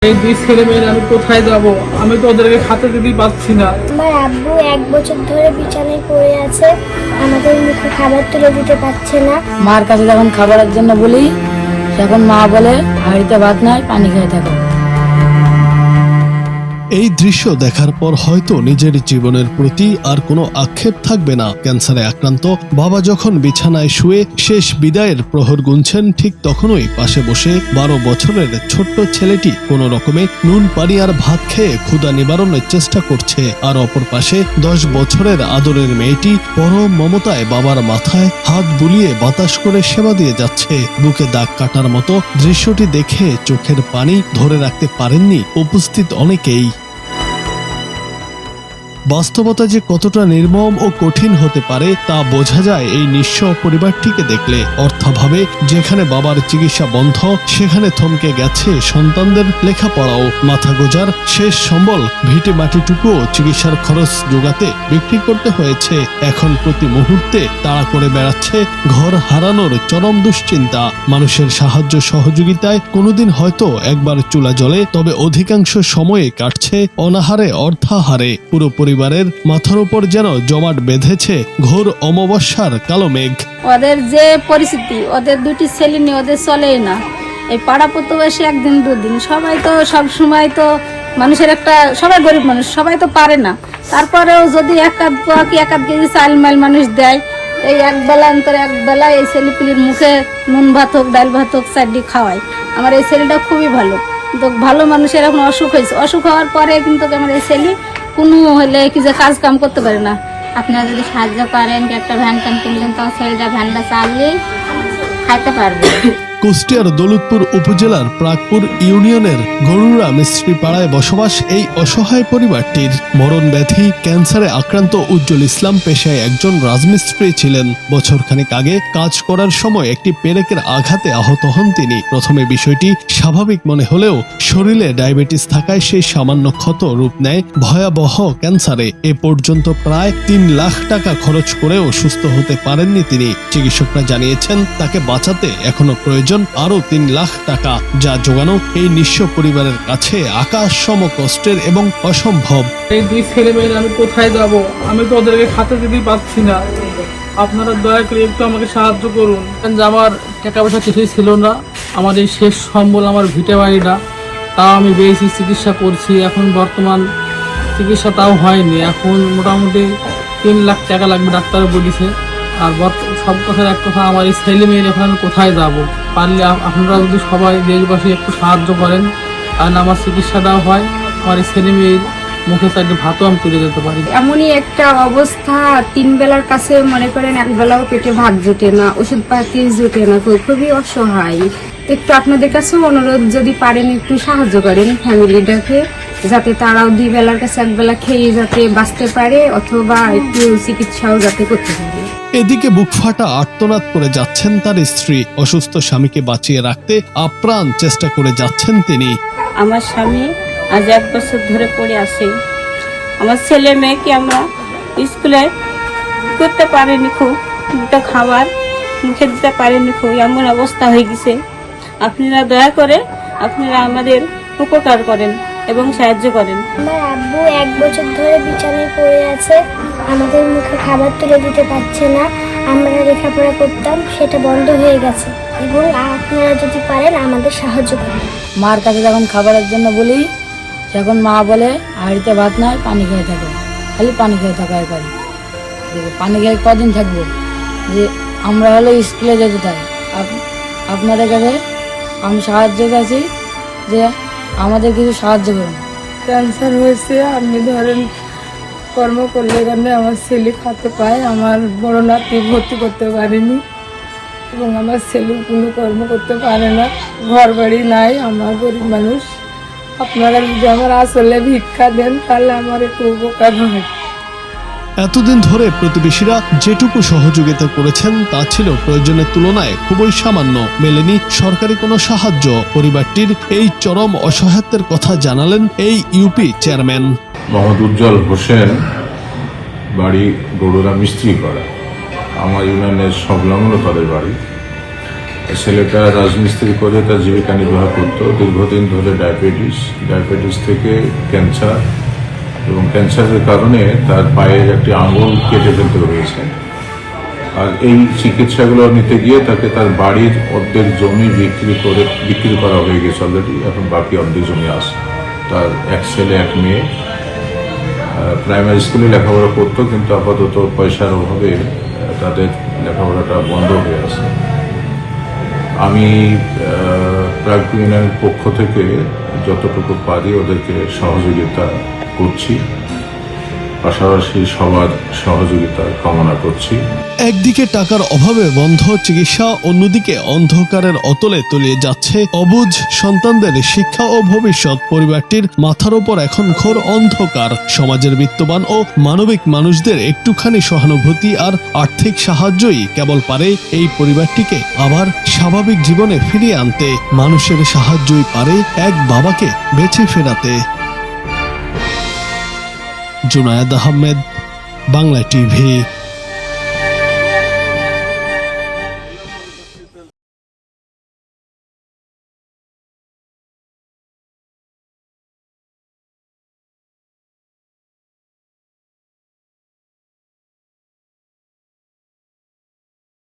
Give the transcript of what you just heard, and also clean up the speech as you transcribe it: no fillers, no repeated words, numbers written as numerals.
এই দুই ছেলে মেয়ে আমি কোথায় যাব? আমি তো ওদেরকে খাতে দিতে পারছি না। আমার আব্বু 1 বছর ধরে বিছানায় পড়ে আছে, আমাদের মুখে খাবার তুলে দিতে পারছে না। মার কাছে যখন খাবারের জন্য বলি, তখন মা বলে হাঁড়িতে ভাত নাই, পানি খেয়ে থাকো। এই দৃশ্য দেখার পর হয়তো নিজের জীবনের প্রতি আর কোনো আক্ষেপ থাকবে না। ক্যান্সারে আক্রান্ত বাবা যখন বিছানায় শুয়ে শেষ বিদায়ের প্রহর গুনছেন, ঠিক তখনই পাশে বসে 12 বছরের ছোট্ট ছেলেটি কোনো রকমে নুন পানি আর ভাত খেয়ে ক্ষুধা নিবারণের চেষ্টা করছে। আর অপর পাশে 10 বছরের আদরের মেয়েটি পরম মমতায় বাবার মাথায় হাত বুলিয়ে বাতাস করে সেবা দিয়ে যাচ্ছে। বুকে দাগ কাটার মতো দৃশ্যটি দেখে চোখের পানি ধরে রাখতে পারেননি উপস্থিত অনেকেই। বাস্তবতা যে কতটা নির্মম ও কঠিন হতে পারে তা বোঝা যায় এই নিঃস্ব পরিবারটিকে দেখলে। অর্থাভাবে যেখানে বাবার চিকিৎসা বন্ধ, সেখানে থমকে গেছে সন্তানদের লেখাপড়াও। মাথা গোজার শেষ সম্বল ভিটে মাটিটুকুও চিকিৎসার খরচ জোগাতে বিক্রি করতে হয়েছে। এখন প্রতি মুহূর্তে তাড়া করে বেড়াচ্ছে ঘর হারানোর চরম দুশ্চিন্তা। মানুষের সাহায্য সহযোগিতায় কোনোদিন হয়তো একবার চুলা জ্বলে, তবে অধিকাংশ সময়ে কাটছে অনাহারে অর্থাহারে। পুরো পরিবারের মাথার উপর যেন জমাট বেঁধেছে ঘোর অমাবস্যার কালো মেঘ। ওদের যে পরিস্থিতি, ওদের দুটি ছেলে নিয়ে ওদের চলেই না। এই পাড়া প্রতিবেশী একদিন দুদিন, সবাই তো সব সময় তো মানুষের একটা, সবাই গরিব মানুষ, সবাই তো পারে না। তারপরেও যদি এক আধ কেজি চাল মাইল মানুষ দেয়, এই একবেলা অন্তরে একবেলা এই ছেলেপিলির মুখে নুন ভাত হোক, ডাল ভাত হোক, চারটি খাওয়ায়। আমার এই ছেলেটা খুবই ভালো, কিন্তু ভালো মানুষের এখন অসুখ হয়েছে। অসুখ হওয়ার পরে কিন্তু আমার এই ছেলে কোনো হলে কি যে কাজ কাম করতে পারে না। আপনারা যদি সাহায্য করেন, একটা ভ্যান ট্যান কিনলেন, তো ছেলেটা ভ্যানটা চালিয়ে খাইতে পারবে। কুষ্টিয়ার দৌলতপুর উপজেলার প্রাকপুর ইউনিয়নের গরুড়া মিস্ত্রি পাড়ায় বসবাস এই অসহায় পরিবারটির। মরণ ব্যাধি ক্যান্সারে আক্রান্ত উজ্জ্বল ইসলাম পেশায় একজন রাজমিস্ত্রি ছিলেন। বছরখানেক আগে কাজ করার সময় একটি পেরেকের আঘাতে আহত হন তিনি। প্রথমে বিষয়টি স্বাভাবিক মনে হলেও শরীরে ডায়াবেটিস থাকায় সেই সামান্য ক্ষত রূপ নেয় ভয়াবহ ক্যান্সারে। এ পর্যন্ত প্রায় 3 লাখ টাকা খরচ করেও সুস্থ হতে পারেননি তিনি। চিকিৎসকরা জানিয়েছেন তাকে বাঁচাতে এখনো প্রয়োজন আরো 3 লাখ টাকা, যা জোগানো এই নিঃস্ব পরিবারের কাছে আকাশ সম কষ্টের এবং অসম্ভব। এই দুই ছেলে মেয়ে আমি কোথায় যাব? আমি তো ওদেরকে খাতে দিতে পারছি না। আপনারা দয়া করে একটু আমাকে সাহায্য করুন। যে আমার টাকা পয়সা কিছুই ছিল না, আমার এই শেষ সম্বল আমার ভিটে বাড়িটা, তাও আমি বেশি চিকিৎসা করছি। এখন বর্তমান চিকিৎসা তাও হয়নি। এখন মোটামুটি 3 লাখ টাকা লাগবে ডাক্তার বলেছে। আর সব কথার এক কথা, আমার এই ছেলে মেয়ে এখন আমি কোথায় যাব? পারলে আপনারা যদি সবাই দেশবাসী একটু সাহায্য করেন, আর আমার চিকিৎসাটাও হয়, আমার এই ছেলে মেয়ের মুখে চারটে ভাতও আমি তুলে যেতে পারি। এমনই একটা অবস্থা, 3 বেলার কাছে মনে করেন এক বেলাও পেটে ভাত জোটে না, ওষুধ পাতি জোটে না, খুবই অসহায়। একটু আপনাদের কাছে অনুরোধ, যদি পারেন একটু সাহায্য করেন ফ্যামিলিটাকে, যাতে তারাও 2 বেলার কাছে এক বেলা খেয়ে যাতে বাঁচতে পারে, অথবা একটু চিকিৎসাও যাতে করতে পারে। এদিকে বুক ফাটা আর্তনাদ করে যাচ্ছেন তার স্ত্রী। অসুস্থ স্বামীকে বাঁচিয়ে রাখতে আপ্রাণ চেষ্টা করে যাচ্ছেন তিনি। আমার স্বামী আজ 1 বছর ধরে পড়ে আছে। আমার ছেলে মেয়েকে আমরা স্কুলে করতে পারিনি, খুব দুটো খাবার মুখে দিতে পারিনি, খুব এমন অবস্থা হয়ে গেছে। আপনারা দয়া করে আপনারা আমাদের উপকার করেন এবং সাহায্য করেন। আমার আব্বু 1 বছর ধরে বিছানায় পড়ে আছে, আমাদের মুখে খাবার তুলে দিতে পারছে না। আমরা লেখাপড়া করতাম, সেটা বন্ধ হয়ে গেছে, এবং আপনারা যদি পারেন আমাদের সাহায্য করুন। মার কাছে যখন খাবারের জন্য বলি, তখন মা বলে হাঁড়িতে ভাত নাই, পানি খেয়ে থাকো, খালি পানি খেয়ে থাকো। একবার পানি খেয়ে কদিন থাকবো? যে আমরা হলে স্কুলে যেতে চাই। আপনাদের কাছে আমি সাহায্য চাইছি যে আমাদের কিছু সাহায্য করুন। ক্যান্সার হয়েছে, আপনি ধরেন কর্ম করলে এখানে আমার ছেলে খেতে পায়। আমার বড় নাতি ভর্তি করতে পারেনি, এবং আমার ছেলে কোনো কর্ম করতে পারে না, ঘর বাড়ি নাই, আমার গরিব মানুষ। আপনারা যদি আমার আসলে ভিক্ষা দেন, তাহলে আমার একটু উপকার হয়। এতদিন ধরে প্রতিবেশীরা যেটুকু সহযোগিতা করেছেন তা ছিল প্রয়োজনের তুলনায় খুবই সামান্য। মেলেনি সরকারি কোনো সাহায্য। পরিবারটির এই চরম অসহায়ত্বের কথা জানালেন এই ইউপি চেয়ারম্যান মোহাম্মদ উজ্জ্বল হোসেন, বাড়ি গরুড়া মিস্ত্রি পাড়া। আমার ইউনিয়নের সংলগ্ন তাদের বাড়ি। ছেলেটা রাজমিস্ত্রি করে তার জীবিকা নির্বাহ করতো। দীর্ঘদিন ধরে ডায়াবেটিস থেকে ক্যান্সার, এবং ক্যান্সারের কারণে তার পায়ের একটি আঙুল কেটে ফেলতে হয়েছে। আর এই চিকিৎসাগুলো নিতে গিয়ে তাকে তার বাড়ির অর্ধেক জমি বিক্রি করা হয়ে গেছে অলরেডি। এখন বাকি অর্ধেক জমি আছে। তার এক ছেলে এক মেয়ে প্রাইমারি স্কুলে লেখাপড়া করতো, কিন্তু আপাতত পয়সার অভাবে তাদের লেখাপড়াটা বন্ধ হয়ে আছে। আমি প্রাক্তন ইউনিয়নের পক্ষ থেকে যতটুকু পারি ওদেরকে সহযোগিতা করছি, পাশাপাশি সবার সহযোগিতা কামনা করছি। একদিকে টাকার অভাবে বন্ধ চিকিৎসা, অন্যদিকে অন্ধকারের অতলে তলিয়ে যাচ্ছে অবুঝ সন্তানদের শিক্ষা ও ভবিষ্যৎ। পরিবারটির মাথার উপর এখন ঘোর অন্ধকার। সমাজের বিত্তবান ও মানবিক মানুষদের একটুখানি সহানুভূতি আর আর্থিক সাহায্যই কেবল পারে এই পরিবারটিকে আবার স্বাভাবিক জীবনে ফিরিয়ে আনতে। মানুষের সাহায্যই পারে এক বাবাকে বেঁচে ফেরাতে। জুনায়েদ আহমেদ, বাংলা টিভি।